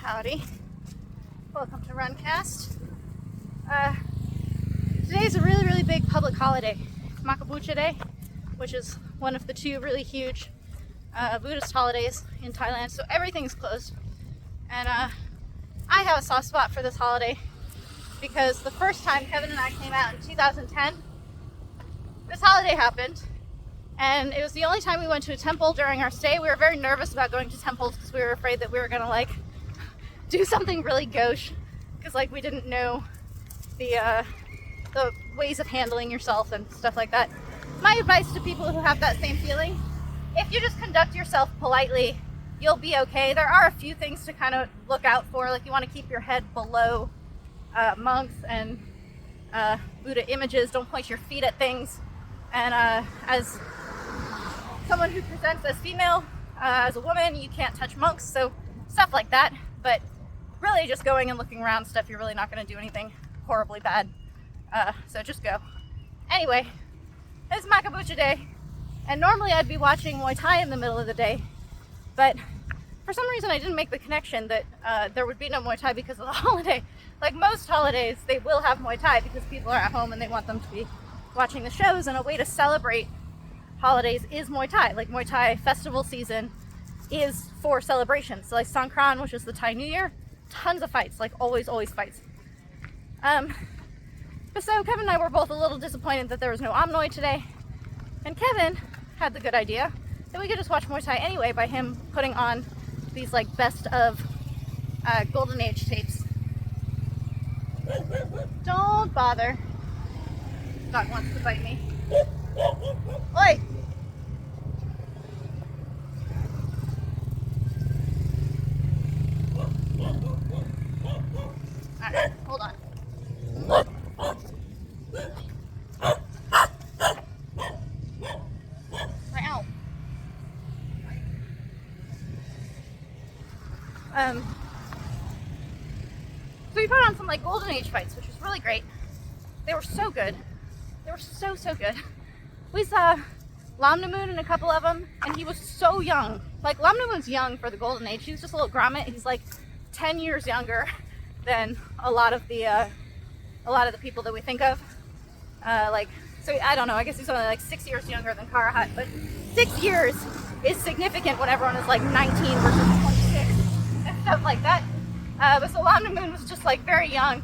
Howdy. Welcome to Runcast. Today's a really big public holiday. It's Makabucha Day, which is one of the two really huge Buddhist holidays in Thailand, so everything's closed. And I have a soft spot for this holiday because the first time Kevin and I came out in 2010, this holiday happened, and it was the only time we went to a temple during our stay. We were very nervous about going to temples because we were afraid that we were gonna do something really gauche, because we didn't know the ways of handling yourself and stuff like that. My advice to people who have that same feeling: if you just conduct yourself politely, you'll be okay. There are a few things to kind of look out for, like you want to keep your head below monks and Buddha images. Don't point your feet at things. And as someone who presents as female, as a woman, you can't touch monks, so stuff like that. But really just going and looking around stuff, you're really not going to do anything horribly bad. So just go. Anyway, it's Makabucha Day, and normally I'd be watching Muay Thai in the middle of the day, but for some reason I didn't make the connection that there would be no Muay Thai because of the holiday. Like most holidays, they will have Muay Thai because people are at home and they want them to be watching the shows, and a way to celebrate holidays is Muay Thai. Like Muay Thai festival season is for celebrations. So like Songkran, which is the Thai New Year, tons of fights, like always fights. But so Kevin and I were both a little disappointed that there was no Amnoy today, and Kevin had the good idea that we could just watch Muay Thai anyway by him putting on these best of Golden Age tapes. Don't bother. Dog wants to bite me. Oi! Alright, hold on. Ow. So we put on some Golden Age fights, which was really great. They were so good. They were so good. We saw Lamnamun in a couple of them, and he was so young. Lamnamun's young for the Golden Age. He was just a little grommet. He's 10 years younger than a lot of the people that we think of. So I don't know, I guess he's only 6 years younger than Karahat, but 6 years is significant when everyone is 19 versus 26 and stuff like that. But so Lamnamun was just very young,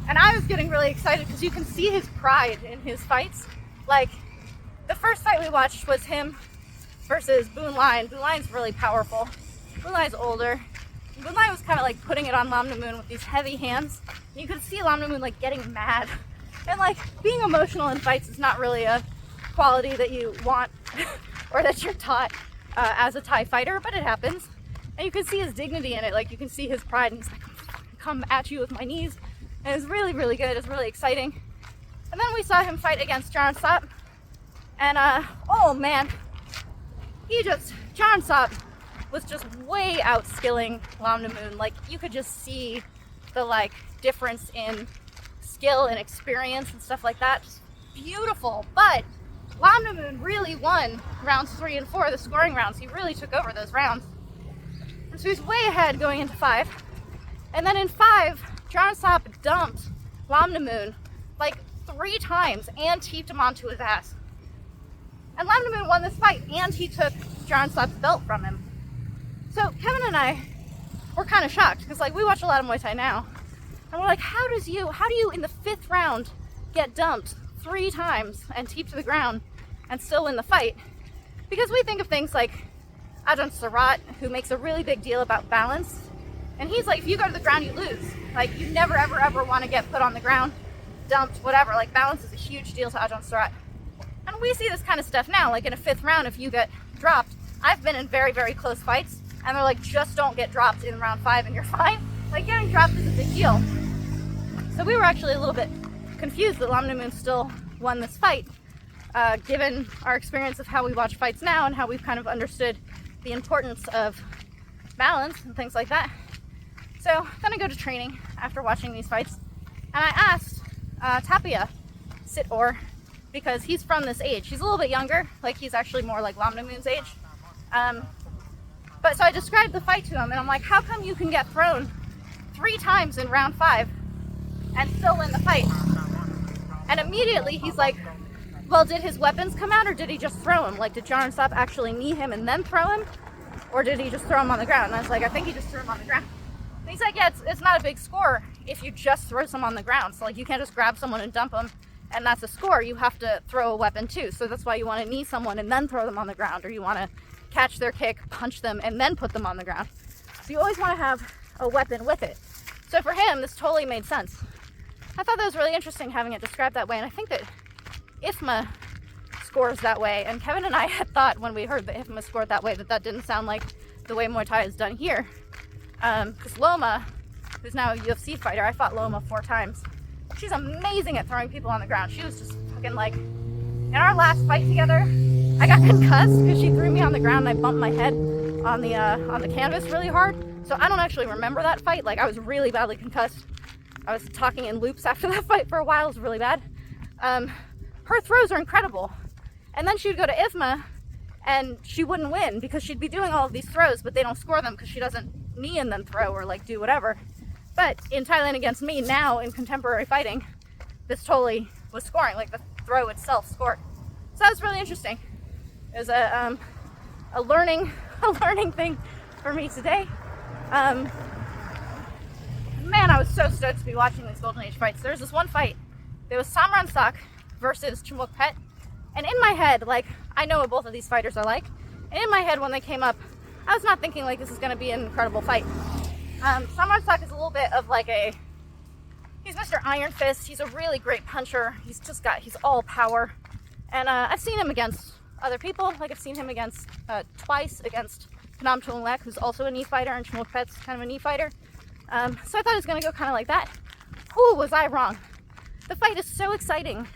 and I was getting really excited because you can see his pride in his fights. The first fight we watched was him versus Boon Lai, and Boon Lai's really powerful. Boon Lai's older. Boon Lai was kind of putting it on Lamnamun with these heavy hands. And you could see Lamnamun getting mad. And being emotional in fights is not really a quality that you want or that you're taught as a Thai fighter, but it happens. And you can see his dignity in it. You can see his pride, and he's come at you with my knees. And it's really good. It's really exciting. And then we saw him fight against Charan Sop. And oh man, Charan Sop was just way outskilling Lamnamun. You could just see the difference in skill and experience and stuff like that. Just beautiful. But Lamnamun really won rounds 3 and 4, the scoring rounds. He really took over those rounds. And so he's way ahead going into 5. And then in 5, Charan Sop dumped Lamnamun 3 times and teeped him onto his ass. And Lamnamun won this fight, and he took Charan Sop's belt from him. So Kevin and I were kind of shocked because we watch a lot of Muay Thai now, and we're how do you in the 5th round get dumped 3 times and teeped to the ground and still win the fight? Because we think of things like Ajahn Sarat, who makes a really big deal about balance, and he's if you go to the ground, you lose. You never ever want to get put on the ground, dumped, whatever. Balance is a huge deal to Ajahn Sarat. And we see this kind of stuff now, in a 5th round, if you get dropped. I've been in very close fights, and they're just don't get dropped in round 5 and you're fine. Getting dropped is a big deal. So we were actually a little bit confused that Lamnamun still won this fight, given our experience of how we watch fights now and how we've kind of understood the importance of balance and things like that. So then I go to training after watching these fights, and I asked Tapia Sit-Or, because he's from this age. He's a little bit younger, he's actually more Lamnamun's age. But But so I described the fight to him, and I'm like, how come you can get thrown 3 times in round 5 and still win the fight? And immediately he's like, well, did his weapons come out, or did he just throw him? Like, did John Stop actually knee him and then throw him? Or did he just throw him on the ground? And I was like, I think he just threw him on the ground. And he's like, yeah, it's not a big score if you just throw someone on the ground. So, like, you can't just grab someone and dump them, and that's a score. You have to throw a weapon, too. So that's why you want to knee someone and then throw them on the ground, or you want to catch their kick, punch them, and then put them on the ground. So you always want to have a weapon with it. So for him, this totally made sense. I thought that was really interesting having it described that way, and I think that IFMA scores that way, and Kevin and I had thought when we heard that IFMA scored that way that didn't sound like the way Muay Thai is done here. Because Loma, who's now a UFC fighter, I fought Loma 4 times. She's amazing at throwing people on the ground. She was just fucking like, in our last fight together, I got concussed because she threw me on the ground and I bumped my head on the canvas really hard. So I don't actually remember that fight. Like, I was really badly concussed. I was talking in loops after that fight for a while. It was really bad. Her throws are incredible. And then she would go to IFMA and she wouldn't win because she'd be doing all of these throws, but they don't score them because she doesn't knee and then throw or like do whatever. But in Thailand against me now in contemporary fighting, this totally was scoring. Like, the throw itself scored. So that was really interesting. It was a learning thing for me today. Man, I was so stoked to be watching these Golden Age fights. There was this one fight. There was Samran Sak versus Chumuk Pet. And in my head, like, I know what both of these fighters are like. And in my head, when they came up, I was not thinking, like, this is going to be an incredible fight. Samran Sak is a little bit of, like, he's Mr. Iron Fist. He's a really great puncher. He's all power. And I've seen him against other people. Like, I've seen him against, twice against Phnom Thong Lek, who's also a knee fighter, and Chumuk Pet's kind of a knee fighter. So I thought it was going to go kind of like that. Who was I wrong? The fight is so exciting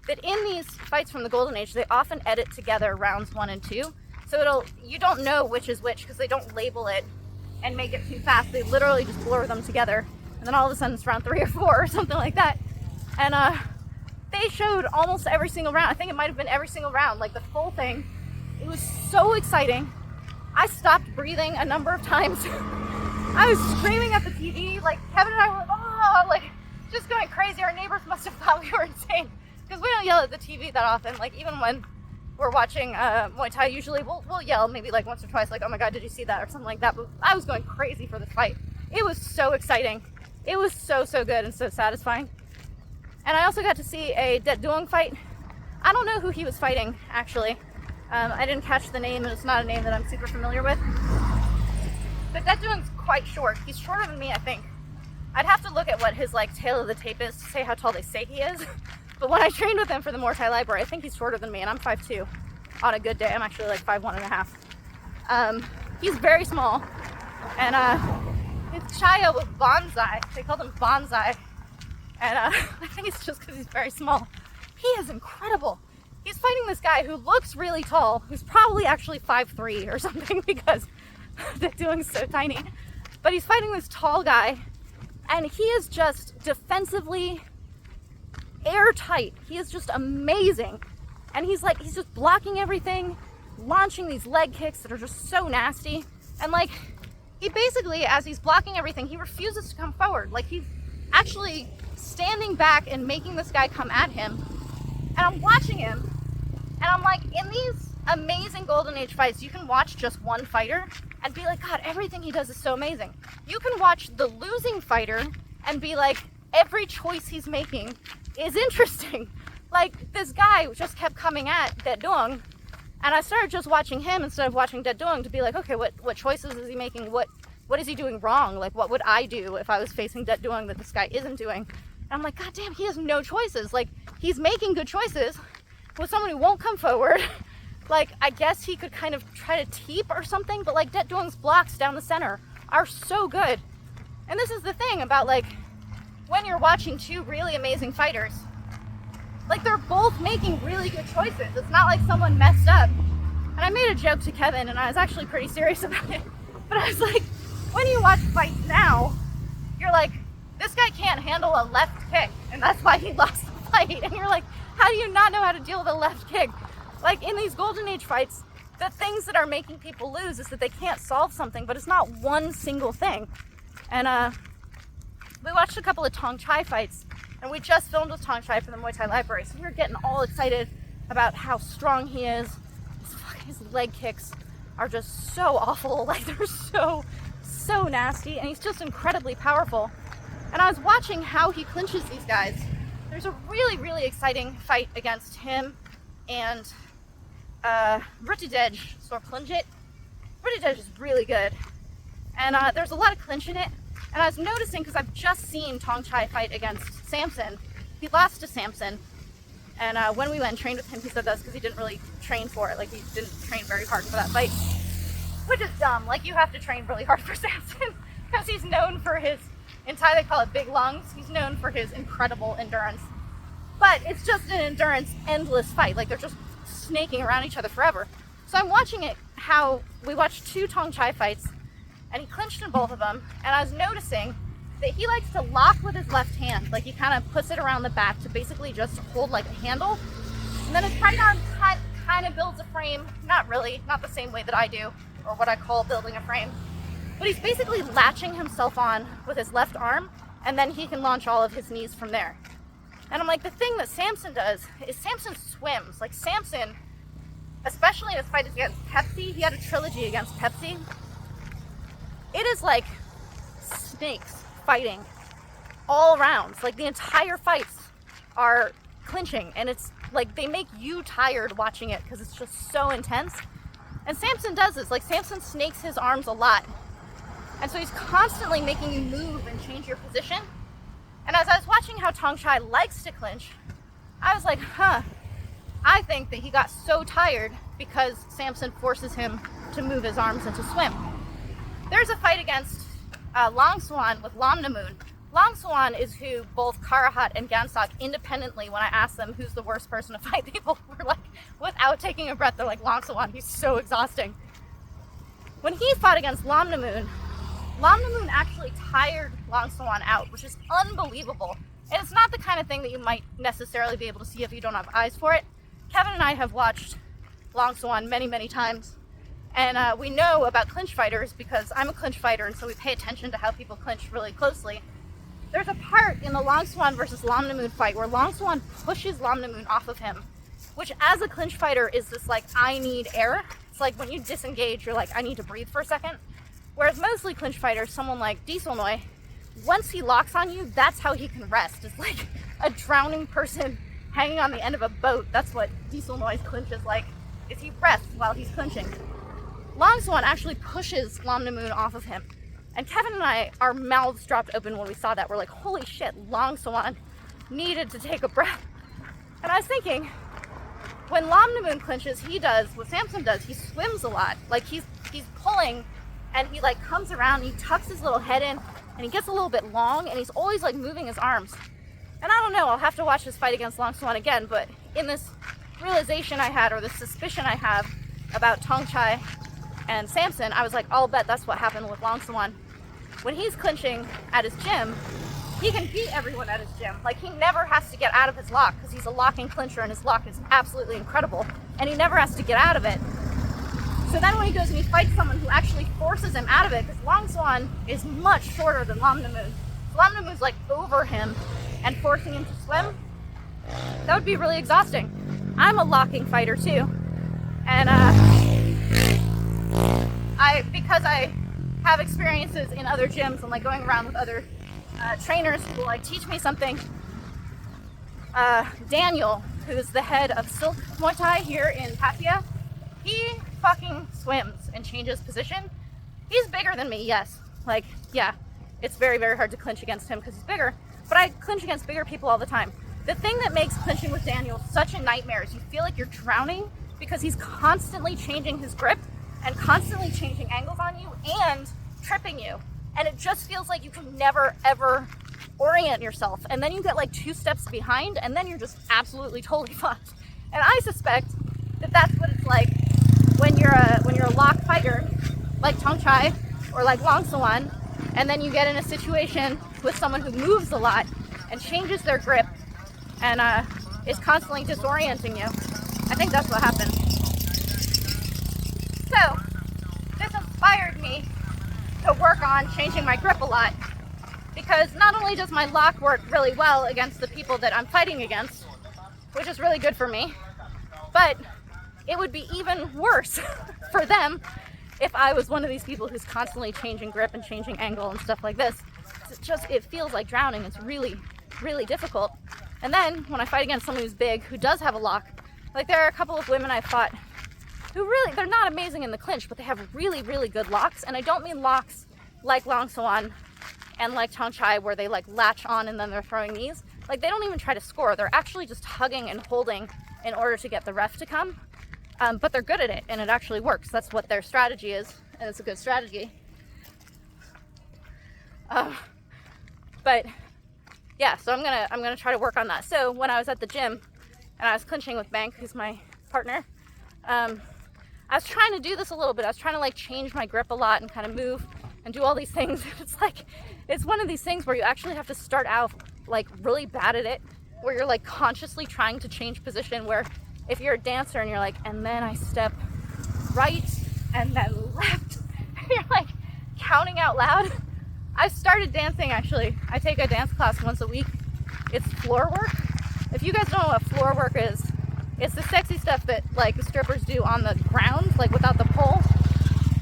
that in these fights from the Golden Age, they often edit together rounds 1 and 2. So you don't know which is which because they don't label it and make it too fast. They literally just blur them together. And then all of a sudden it's round 3 or 4 or something like that. And they showed almost every single round. I think it might have been every single round, like the full thing. It was so exciting. I stopped breathing a number of times. I was screaming at the TV. Like, Kevin and I were, oh, like, just going crazy. Our neighbors must have thought we were insane. Because we don't yell at the TV that often. Like, even when we're watching Muay Thai, usually we'll yell maybe like once or twice, like, oh my God, did you see that? Or something like that. But I was going crazy for this fight. It was so exciting. It was so good and so satisfying. And I also got to see a Det Duong fight. I don't know who he was fighting, actually. I didn't catch the name, and it's not a name that I'm super familiar with. But Det Duong's quite short. He's shorter than me, I think. I'd have to look at what his, like, tail of the tape is to say how tall they say he is. But when I trained with him for the Muay Thai library, I think he's shorter than me, and I'm 5'2". On a good day, I'm actually like 5'1.5". He's very small, and his chaya was bonsai. They called him bonsai, and I think it's just because he's very small. He is incredible. He's fighting this guy who looks really tall, who's probably actually 5'3" or something because they're doing so tiny. But he's fighting this tall guy, and he is just defensively airtight. He is just amazing. And he's just blocking everything, launching these leg kicks that are just so nasty. And like, he basically, as he's blocking everything, he refuses to come forward. Like, he's actually standing back and making this guy come at him. And I'm watching him, and I'm like, in these amazing Golden Age fights, you can watch just one fighter and be like, God, everything he does is so amazing. You can watch the losing fighter and be like, every choice he's making is interesting. Like, this guy just kept coming at Det Duong, and I started just watching him instead of watching Det Duong to be like, okay, what choices is he making? What is he doing wrong? Like, what would I do if I was facing Det Duong that this guy isn't doing? And I'm like, God damn, he has no choices. Like, he's making good choices with someone who won't come forward. Like, I guess he could kind of try to teep or something, but like, Det Duong's blocks down the center are so good. And this is the thing about, like, when you're watching two really amazing fighters, like, they're both making really good choices. It's not like someone messed up. And I made a joke to Kevin, and I was actually pretty serious about it. But I was like, when you watch fights now, you're like, this guy can't handle a left kick, and that's why he lost the fight. And you're like, how do you not know how to deal with a left kick? Like, in these Golden Age fights, the things that are making people lose is that they can't solve something, but it's not one single thing. And we watched a couple of Tong Chai fights, and we just filmed with Tong Chai for the Muay Thai library, so we were getting all excited about how strong he is. His leg kicks are just so awful, like they're so nasty, and he's just incredibly powerful. And I was watching how he clinches these guys. There's a really exciting fight against him and Ruttidej Sorplunjit. Ruttidej is really good, and there's a lot of clinch in it. And I was noticing, because I've just seen Tong Chai fight against Samson. He lost to Samson, and when we went and trained with him, he said that's because he didn't really train for it. Like, he didn't train very hard for that fight, which is dumb. Like, you have to train really hard for Samson, because he's known for his, in Thai they call it big lungs. He's known for his incredible endurance. But it's just an endurance, endless fight. Like, they're just snaking around each other forever. So I'm watching it, how we watched 2 Tong Chai fights, and he clinched in both of them, and I was noticing that he likes to lock with his left hand. Like, he kind of puts it around the back to basically just hold like a handle, and then his right arm kind of builds a frame. Not really, not the same way that I do, or what I call building a frame, but he's basically latching himself on with his left arm, and then he can launch all of his knees from there. And I'm like, the thing that Samson does is Samson swims. Like, Samson, especially in his fight against Pepsi, he had a trilogy against Pepsi. It is like snakes fighting all around. Like, the entire fights are clinching, and it's like they make you tired watching it because it's just so intense. And Samson does this. Like, Samson snakes his arms a lot, and so he's constantly making you move and change your position. And as I was watching how Tong Chai likes to clinch, I was like, I think that he got so tired because Samson forces him to move his arms and to swim. There's a fight against Long Swan with Lam Namoon. Long Swan is who both Karahat and Gansak independently, when I asked them who's the worst person to fight, people were like, without taking a breath, they're like, Long Swan, he's so exhausting. When he fought against Lam Namoon actually tired Long Swan out, which is unbelievable. And it's not the kind of thing that you might necessarily be able to see if you don't have eyes for it. Kevin and I have watched Long Swan many times. And we know about clinch fighters because I'm a clinch fighter, and so we pay attention to how people clinch really closely. There's a part in the Long Swan versus Lam Namoon fight where Long Swan pushes Lam Namoon off of him, which as a clinch fighter is this like, I need air. It's like when you disengage, you're like, I need to breathe for a second. Whereas mostly clinch fighters, someone like Dieselnoy, once he locks on you, that's how he can rest. It's like a drowning person hanging on the end of a boat. That's what Dieselnoy's clinch is like, is he rests while he's clinching. Long Swan actually pushes Lam Namoon off of him. And Kevin and I, our mouths dropped open when we saw that. We're like, holy shit, Long Swan needed to take a breath. And I was thinking, when Lam Namoon clinches, he does what Samson does. He swims a lot. Like, he's pulling, and he like comes around, and he tucks his little head in, and he gets a little bit long, and he's always like moving his arms. And I don't know, I'll have to watch this fight against Long Swan again, but in this realization I had, or this suspicion I have about Tong Chai and Samson, I was like, I'll bet that's what happened with Long Swan. When he's clinching at his gym, he can beat everyone at his gym. Like, he never has to get out of his lock because he's a locking clincher, and his lock is absolutely incredible, and he never has to get out of it. So then when he goes and he fights someone who actually forces him out of it, because Long Swan is much shorter than Lam Namoon. So Lam Namoon's like over him and forcing him to swim. That would be really exhausting. I'm a locking fighter too, and because I have experiences in other gyms and like going around with other trainers who will like teach me something. Daniel, who's the head of Silk Muay Thai here in Pattaya, he fucking swims and changes position. He's bigger than me, yes. Like, yeah, it's very hard to clinch against him because he's bigger, but I clinch against bigger people all the time. The thing that makes clinching with Daniel such a nightmare is you feel like you're drowning because he's constantly changing his grip and constantly changing angles on you and tripping you. And it just feels like you can never, ever orient yourself. And then you get like 2 steps behind, and then you're just absolutely totally fucked. And I suspect that that's what it's like when you're a lock fighter, like Tong Chai or like Long Swan, and then you get in a situation with someone who moves a lot and changes their grip and is constantly disorienting you. I think that's what happened. So this inspired me to work on changing my grip a lot, because not only does my lock work really well against the people that I'm fighting against, which is really good for me, but it would be even worse for them if I was one of these people who's constantly changing grip and changing angle and stuff like this. It feels like drowning. It's really, really difficult. And then when I fight against someone who's big, who does have a lock, like there are a couple of women I fought who really, they're not amazing in the clinch, but they have really, really good locks. And I don't mean locks like Long Swan and like Tong Chai where they like latch on and then they're throwing knees. Like they don't even try to score. They're actually just hugging and holding in order to get the ref to come. But they're good at it and it actually works. That's what their strategy is, and it's a good strategy. But yeah, so I'm gonna try to work on that. So when I was at the gym and I was clinching with Bank, who's my partner, I was trying to do this a little bit. I was trying to like change my grip a lot and kind of move and do all these things. It's like, it's one of these things where you actually have to start out like really bad at it, where you're like consciously trying to change position, where if you're a dancer and you're like, and then I step right and then left, and you're like counting out loud. I started dancing actually. I take a dance class once a week. It's floor work. If you guys don't know what floor work is, it's the sexy stuff that like the strippers do on the ground, like without the pole.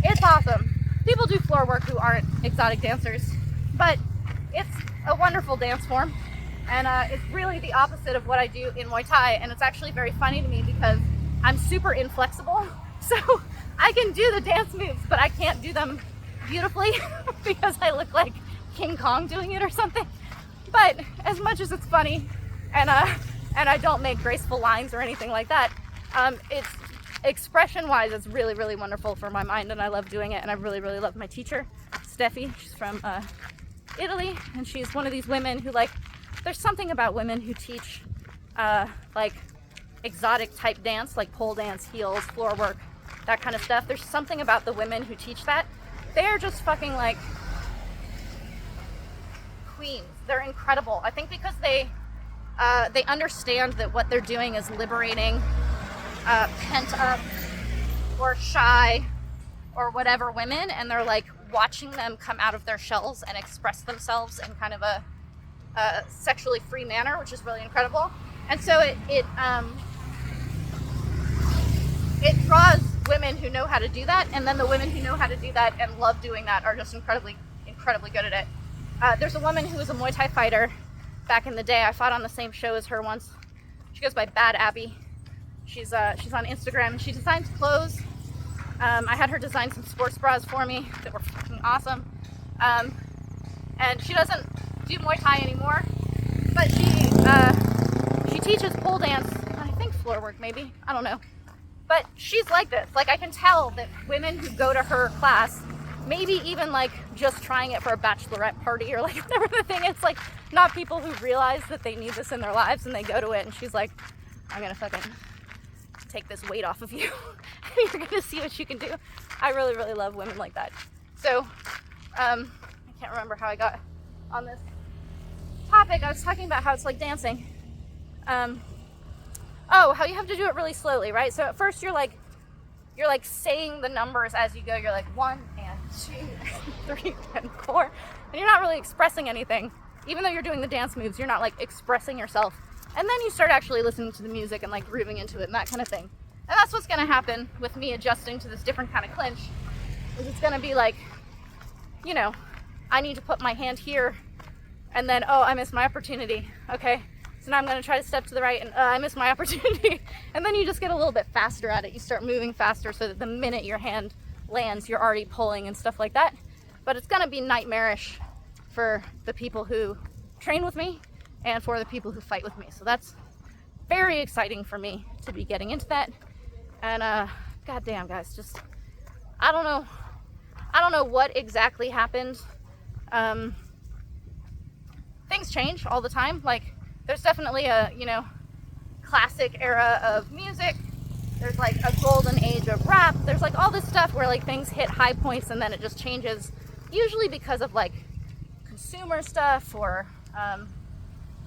It's awesome. People do floor work who aren't exotic dancers, but it's a wonderful dance form. And it's really the opposite of what I do in Muay Thai. And it's actually very funny to me because I'm super inflexible. So I can do the dance moves, but I can't do them beautifully because I look like King Kong doing it or something. But as much as it's funny and I don't make graceful lines or anything like that, it's expression-wise, it's really, really wonderful for my mind, and I love doing it. And I really, really love my teacher, Steffi. She's from Italy, and she's one of these women who like, there's something about women who teach like exotic type dance, like pole dance, heels, floor work, that kind of stuff. There's something about the women who teach that. They're just fucking like queens. They're incredible. I think because they understand that what they're doing is liberating pent up or shy or whatever women, and they're like watching them come out of their shells and express themselves in kind of a sexually free manner, which is really incredible. And so it draws women who know how to do that, and then the women who know how to do that and love doing that are just incredibly good at it. There's a woman who was a Muay Thai fighter back in the day. I fought on the same show as her once. She goes by Bad Abby. She's on Instagram. She designs clothes. I had her design some sports bras for me that were fucking awesome. And she doesn't do Muay Thai anymore, but she teaches pole dance, I think floor work maybe, I don't know. But she's like this. Like I can tell that women who go to her class, maybe even like just trying it for a bachelorette party or like whatever the thing is, like not people who realize that they need this in their lives and they go to it and she's like, I'm gonna fucking take this weight off of you and you're gonna see what you can do. I really, really love women like that. So I can't remember how I got on this topic. I was talking about how it's like dancing. How you have to do it really slowly, right? So at first you're like saying the numbers as you go. You're like 1 and 2 and 3 and 4, and you're not really expressing anything. Even though you're doing the dance moves, you're not like expressing yourself. And then you start actually listening to the music and like grooving into it and that kind of thing. And that's what's gonna happen with me adjusting to this different kind of clinch. Is it's gonna be like, you know, I need to put my hand here, and then, oh, I missed my opportunity. Okay, so now I'm gonna try to step to the right, and I missed my opportunity. And then you just get a little bit faster at it. You start moving faster so that the minute your hand lands, you're already pulling and stuff like that. But it's gonna be nightmarish for the people who train with me and for the people who fight with me. So that's very exciting for me to be getting into that. And goddamn guys, just, I don't know what exactly happened. Things change all the time. Like there's definitely a, you know, classic era of music. There's like a golden age of rap. There's like all this stuff where like things hit high points and then it just changes, usually because of like consumer stuff or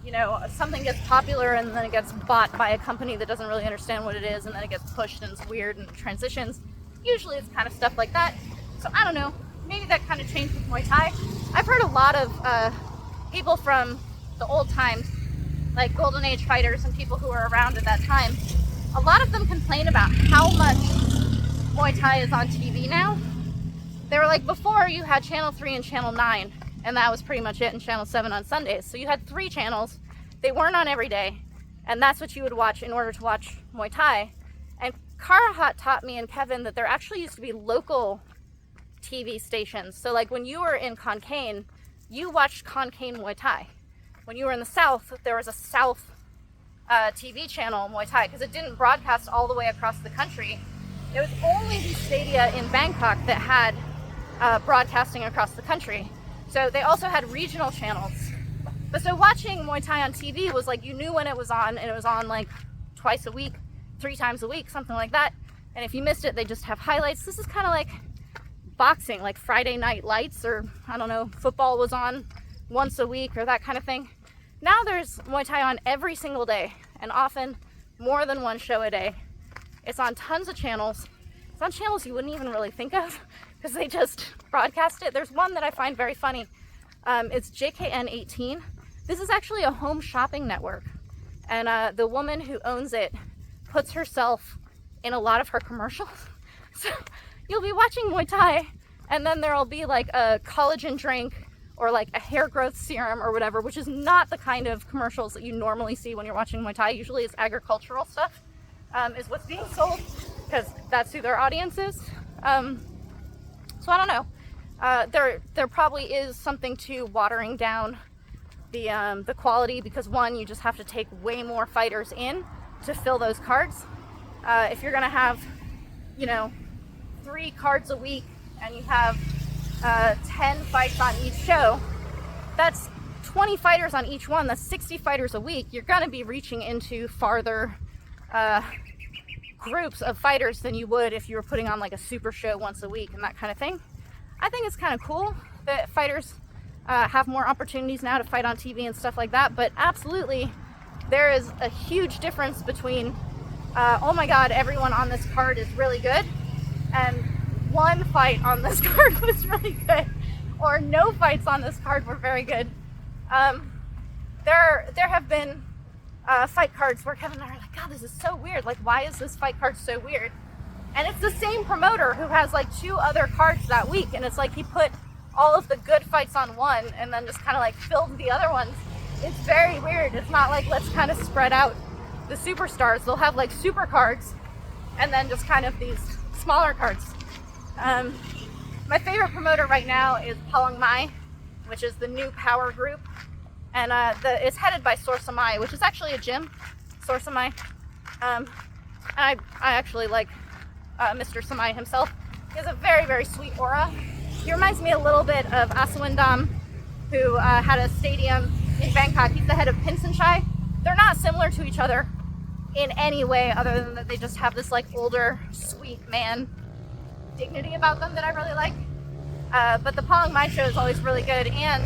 you know, something gets popular and then it gets bought by a company that doesn't really understand what it is, and then it gets pushed and it's weird and transitions. Usually it's kind of stuff like that. So I don't know, maybe that kind of changed with Muay Thai. I've heard a lot of people from the old times, like Golden Age fighters and people who were around at that time. A lot of them complain about how much Muay Thai is on TV now. They were like, before you had Channel 3 and Channel 9, and that was pretty much it, and Channel 7 on Sundays. So you had 3 channels. They weren't on every day, and that's what you would watch in order to watch Muay Thai. And Karahat taught me and Kevin that there actually used to be local TV stations. So like when you were in Concane, you watched Concane Muay Thai. When you were in the South, there was a South TV channel Muay Thai, because it didn't broadcast all the way across the country. It was only the stadia in Bangkok that had broadcasting across the country. So they also had regional channels. But so watching Muay Thai on TV was like, you knew when it was on, and it was on like twice a week, 3 times a week, something like that. And if you missed it, they just have highlights. This is kind of like boxing, like Friday Night Lights, or I don't know, football was on once a week or that kind of thing. Now there's Muay Thai on every single day, and often more than one show a day. It's on tons of channels. It's on channels you wouldn't even really think of because they just broadcast it. There's one that I find very funny. It's JKN 18. This is actually a home shopping network, and the woman who owns it puts herself in a lot of her commercials. So you'll be watching Muay Thai, and then there'll be like a collagen drink or like a hair growth serum or whatever, which is not the kind of commercials that you normally see when you're watching Muay Thai. Usually it's agricultural stuff is what's being sold, because that's who their audience is. So I don't know. There probably is something to watering down the quality, because one, you just have to take way more fighters in to fill those cards. If you're gonna have, 3 cards a week and you have 10 fights on each show, that's 20 fighters on each one. That's 60 fighters a week. You're gonna be reaching into farther groups of fighters than you would if you were putting on like a super show once a week and that kind of thing. I think it's kind of cool that fighters have more opportunities now to fight on TV and stuff like that, but absolutely there is a huge difference between oh my god, everyone on this card is really good, and one fight on this card was really good, or no fights on this card were very good. There have been fight cards where Kevin and I are like, God, this is so weird. Like, why is this fight card so weird? And it's the same promoter who has like 2 other cards that week, and it's like he put all of the good fights on one and then just kind of like filled the other ones. It's very weird. It's not like, let's kind of spread out the superstars. They'll have like super cards and then just kind of these smaller cards. My favorite promoter right now is Palong Mai, which is the new power group, and it's headed by Sorsamai, which is actually a gym. Sorsamai, and I actually like Mr. Samai himself. He has a very, very sweet aura. He reminds me a little bit of Asawindam, who had a stadium in Bangkok. He's the head of Pinsanchai. They're not similar to each other in any way, other than that they just have this like older, sweet man dignity about them that I really like. But the Palong Mai show is always really good, and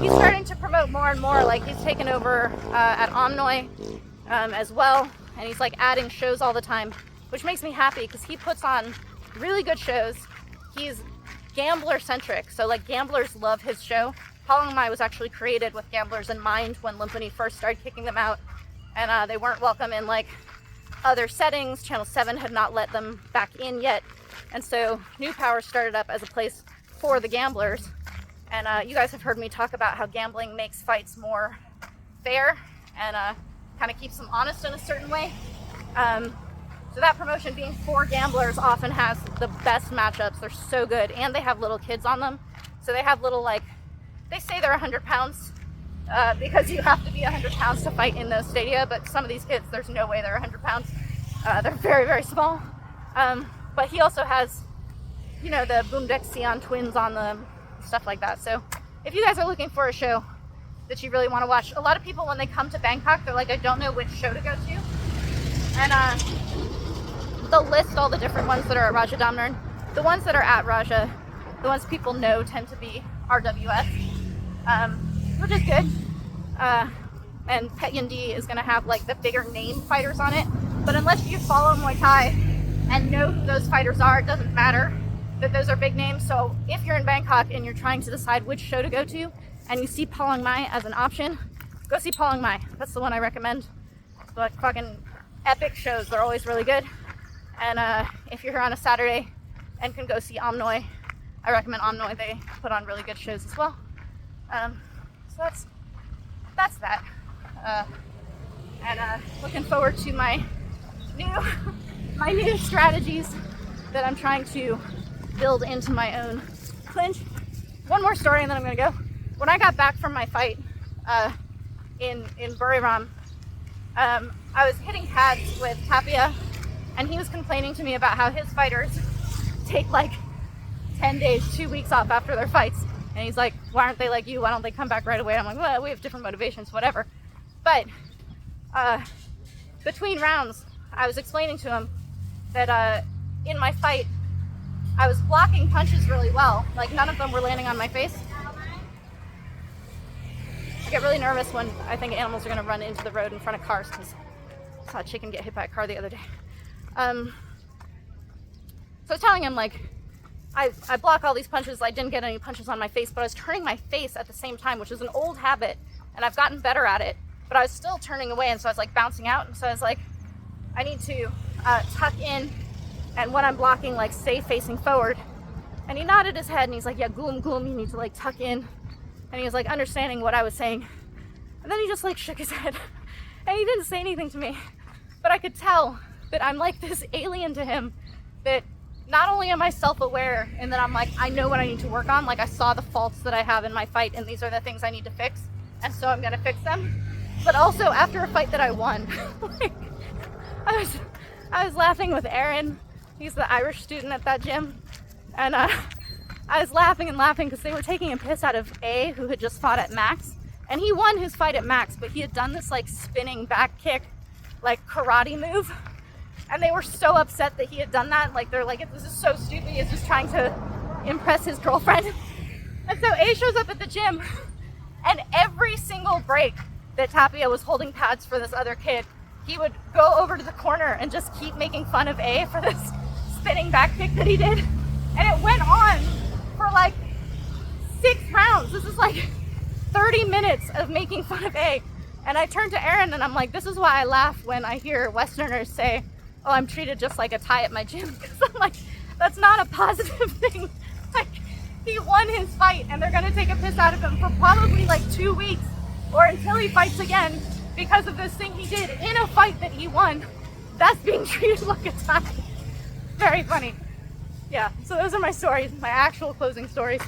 he's starting to promote more and more. Like, he's taken over at Omnoi as well, and he's like adding shows all the time, which makes me happy because he puts on really good shows. He's gambler centric, so like gamblers love his show. Palong Mai was actually created with gamblers in mind when Lumpini first started kicking them out, and they weren't welcome in like other settings. Channel 7 had not let them back in yet, and so New Power started up as a place for the gamblers. And you guys have heard me talk about how gambling makes fights more fair and kind of keeps them honest in a certain way. So that promotion being for gamblers often has the best matchups. They're so good, and they have little kids on them. So they have little, like, they say they're 100 pounds because you have to be 100 pounds to fight in those stadia, but some of these kids, there's no way they're 100 pounds. They're very, very small. But he also has, the Boomdeck Sion twins on them, stuff like that. So if you guys are looking for a show that you really want to watch, a lot of people, when they come to Bangkok, they're like, I don't know which show to go to. And they'll list all the different ones that are at Raja Damnern. The ones that are at Raja, the ones people know, tend to be RWS, which is good. And Pet Yindi is going to have like the bigger name fighters on it. But unless you follow Muay Thai and know who those fighters are, it doesn't matter that those are big names. So if you're in Bangkok and you're trying to decide which show to go to and you see Palong Mai as an option, go see Palong Mai. That's the one I recommend. Like fucking epic shows. They're always really good. And if you're here on a Saturday and can go see Om Noi, I recommend Om Noi. They put on really good shows as well. So that's that. And looking forward to my new strategies that I'm trying to build into my own clinch. One more story and then I'm gonna go. When I got back from my fight in Buriram, I was hitting pads with Tapia, and he was complaining to me about how his fighters take like 10 days, 2 weeks off after their fights. And he's like, why aren't they like you? Why don't they come back right away? I'm like, well, we have different motivations, whatever. But between rounds, I was explaining to him that in my fight, I was blocking punches really well. Like none of them were landing on my face. I get really nervous when I think animals are gonna run into the road in front of cars, because I saw a chicken get hit by a car the other day. So I was telling him, like, I block all these punches. I didn't get any punches on my face, but I was turning my face at the same time, which is an old habit, and I've gotten better at it, but I was still turning away, and so I was like bouncing out, and so I was like, I need to tuck in, and when I'm blocking, like, stay facing forward. And he nodded his head, and he's like, yeah, gloom, you need to, like, tuck in. And he was, like, understanding what I was saying. And then he just, like, shook his head, and he didn't say anything to me. But I could tell that I'm, like, this alien to him, that not only am I self-aware, and that I'm, like, I know what I need to work on, like, I saw the faults that I have in my fight, and these are the things I need to fix, and so I'm gonna fix them. But also, after a fight that I won, like, I was laughing with Aaron. He's the Irish student at that gym. And I was laughing because they were taking a piss out of A, who had just fought at Max. And he won his fight at Max, but he had done this, like, spinning back kick, like, karate move. And they were so upset that he had done that. Like, they're like, this is so stupid. He's just trying to impress his girlfriend. And so A shows up at the gym, and every single break that Tapia was holding pads for this other kid, he would go over to the corner and just keep making fun of A for this spinning back kick that he did. And it went on for like 6 rounds. This is like 30 minutes of making fun of A. And I turned to Aaron and I'm like, this is why I laugh when I hear Westerners say, oh, I'm treated just like a Thai at my gym. Because I'm like, that's not a positive thing. Like, he won his fight and they're gonna take a piss out of him for probably like 2 weeks, or until he fights again, because of this thing he did in a fight that he won. That's being treated like a Thai. Very funny. Yeah, so those are my stories, my actual closing stories.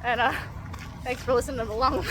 And thanks for listening to the long one.